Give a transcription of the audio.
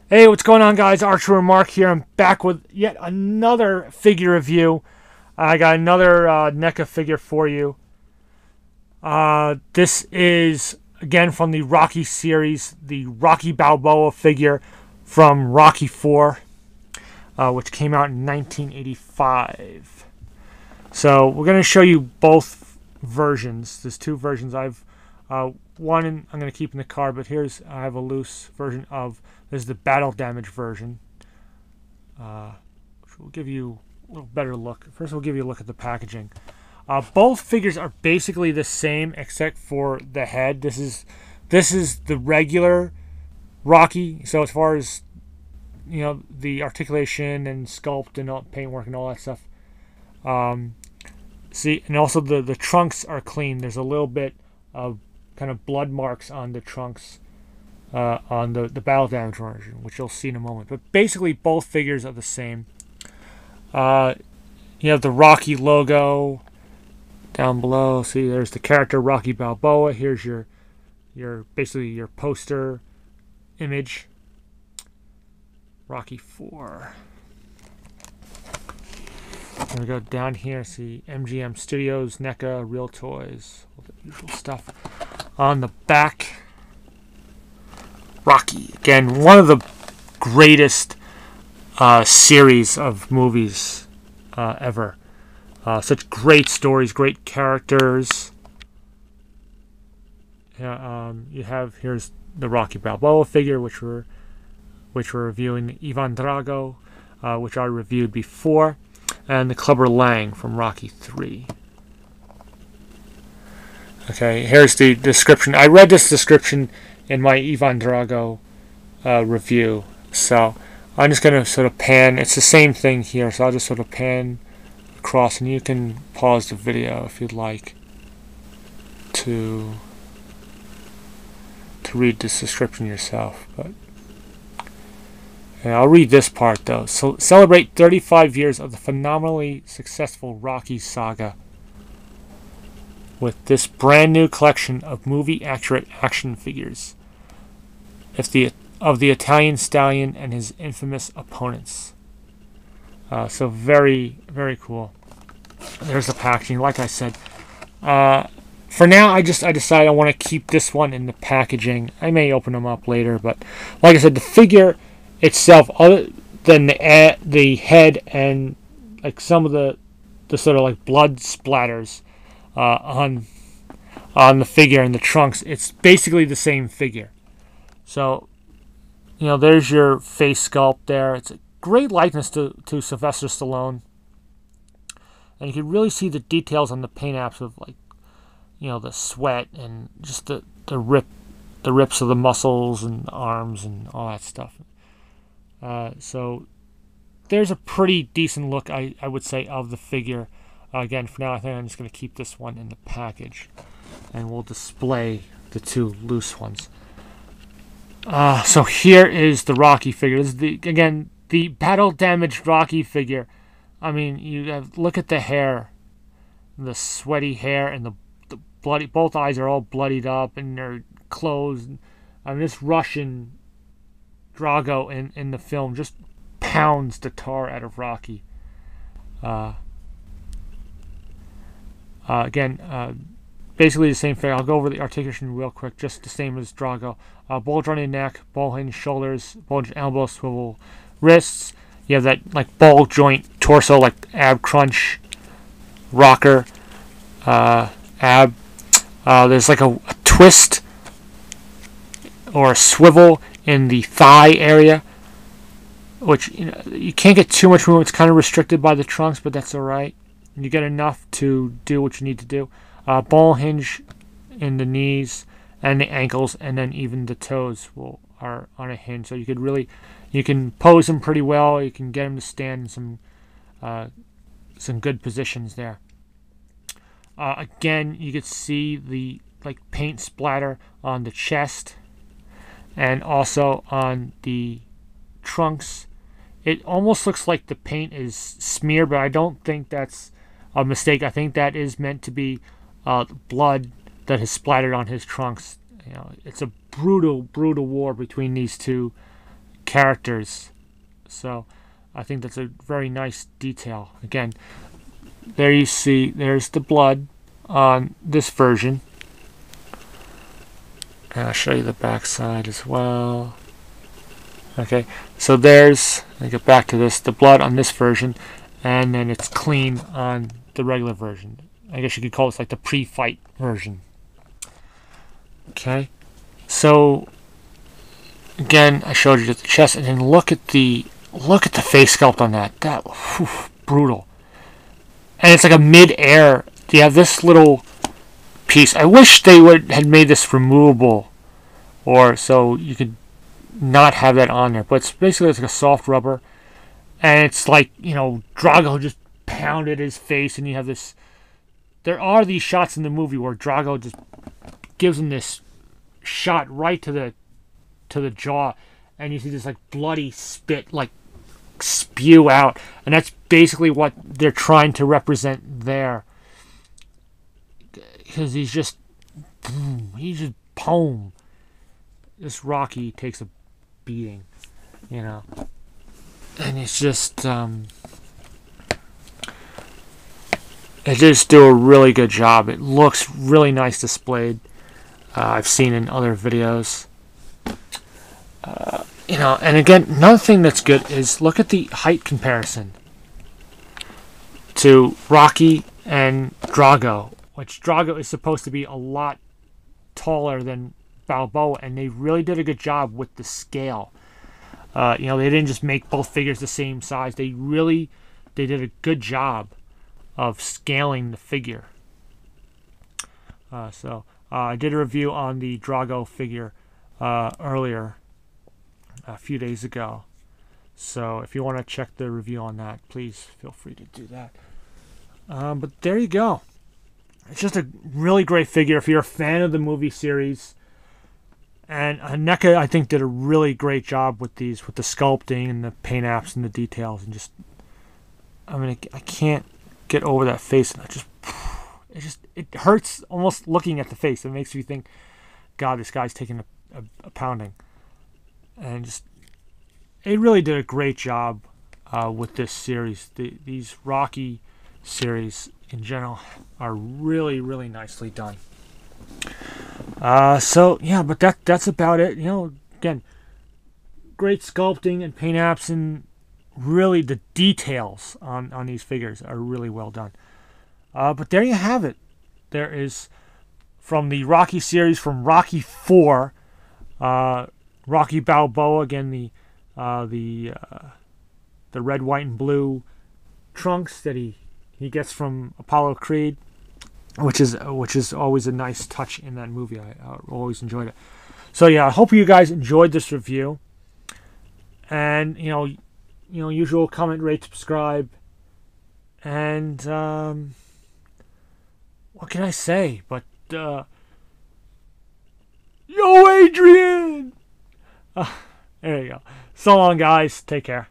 Hey, what's going on, guys? Archer and Mark here. I'm back with yet another figure review. I got another NECA figure for you. This is, again, from the Rocky series, the Rocky Balboa figure from Rocky 4, which came out in 1985. So we're going to show you both versions. There's two versions. One I'm going to keep in the car, but I have a loose version of. This is the battle damage version, which will give you a little better look. First, we'll give you a look at the packaging. Both figures are basically the same except for the head. This is the regular Rocky. So as far as the articulation and sculpt and paintwork and all that stuff. See, and also the trunks are clean. There's a little bit of kind of blood marks on the trunks on the battle damage version, which you'll see in a moment. But basically, both figures are the same. You have the Rocky logo down below. See, there's the character Rocky Balboa. Here's your basically your poster image. Rocky 4. Then we go down here. See MGM Studios, NECA, Real Toys, all the usual stuff. On the back, Rocky. Again, one of the greatest series of movies ever. Such great stories, great characters. Here's the Rocky Balboa figure, which we're reviewing. Ivan Drago, which I reviewed before, and the Clubber Lang from Rocky 3. Okay, here's the description. I read this description in my Ivan Drago review, so I'm just going to sort of pan. It's the same thing here, so I'll just sort of pan across, and you can pause the video if you'd like to read this description yourself. But I'll read this part, though. So, celebrate 35 years of the phenomenally successful Rocky saga with this brand new collection of movie-accurate action figures of the Italian Stallion and his infamous opponents. So very, very cool. There's the packaging. Like I said, for now, I decided I want to keep this one in the packaging. I may open them up later, but like I said, the figure itself, other than the head and like some of the sort of like blood splatters on the figure and the trunks, it's basically the same figure. So, there's your face sculpt there. It's a great likeness to Sylvester Stallone. And you can really see the details on the paint apps of, like, the sweat and just the rips of the muscles and the arms and all that stuff. So there's a pretty decent look, I would say, of the figure. Again, for now, I think I'm just going to keep this one in the package. And we'll display the two loose ones. So here is the Rocky figure. This is the battle damaged Rocky figure. I mean, look at the hair, the sweaty hair, and the bloody. Both eyes are all bloodied up, and they're closed. I mean, this Russian Drago in the film just pounds the tar out of Rocky. Basically the same figure. I'll go over the articulation real quick, just the same as Drago. Bulge on your neck, ball hinge shoulders, bulge elbow, swivel wrists. You have that like ball joint torso, like ab crunch, rocker, ab. There's like a twist or a swivel in the thigh area, which you can't get too much room. It's kind of restricted by the trunks, but that's all right. You get enough to do what you need to do. Ball hinge in the knees and the ankles, and then even the toes are on a hinge. So you can pose them pretty well. You can get them to stand in some good positions there. Again, you could see the paint splatter on the chest and also on the trunks. It almost looks like the paint is smeared, but I don't think that's a mistake. I think that is meant to be blood that has splattered on his trunks. It's a brutal war between these two characters. So I think that's a very nice detail. Again, there you see, there's the blood on this version. And I'll show you the back side as well. Okay, so there's, I get back to this, the blood on this version, and then it's clean on the regular version. I guess you could call it like the pre-fight version. Okay, so again, I showed you the chest, and then look at the face sculpt on that. That, whew, brutal. And it's like a mid-air. You have this little piece. I wish they had made this removable, or so you could not have that on there. But it's basically like a soft rubber, and it's like, you know, Drago just pounded his face, and you have this. There are these shots in the movie where Drago just gives him this shot right to the jaw, and you see this like bloody spit like spew out, and that's basically what they're trying to represent there. Because he's just boom. This Rocky takes a beating, you know, and it's just they just do a really good job. It looks really nice displayed. I've seen in other videos. You know, and again, another thing that's good is look at the height comparison to Rocky and Drago, which Drago is supposed to be a lot taller than Balboa, and they really did a good job with the scale. You know, they didn't just make both figures the same size. They did a good job of scaling the figure. So I did a review on the Drago figure earlier, a few days ago. So if you want to check the review on that, please feel free to do that. But there you go. It's just a really great figure if you're a fan of the movie series. And NECA, I think, did a really great job with these, with the sculpting and the paint apps and the details. And just, I mean, I can't get over that face. And it hurts almost looking at the face. It makes you think, God, this guy's taking a pounding. And just, it really did a great job with this series. These Rocky series in general are really, really nicely done. So yeah, but that's about it. You know, again, great sculpting and paint apps, and really the details on these figures are really well done. But there you have it. There is, from the Rocky series, from Rocky 4, Rocky Balboa, again, the red, white, and blue trunks that he gets from Apollo Creed, which is always a nice touch in that movie. I always enjoyed it. So yeah, I hope you guys enjoyed this review. And you know, usual comment, rate, subscribe, and what can I say? But yo, Adrian. There you go. So long, guys. Take care.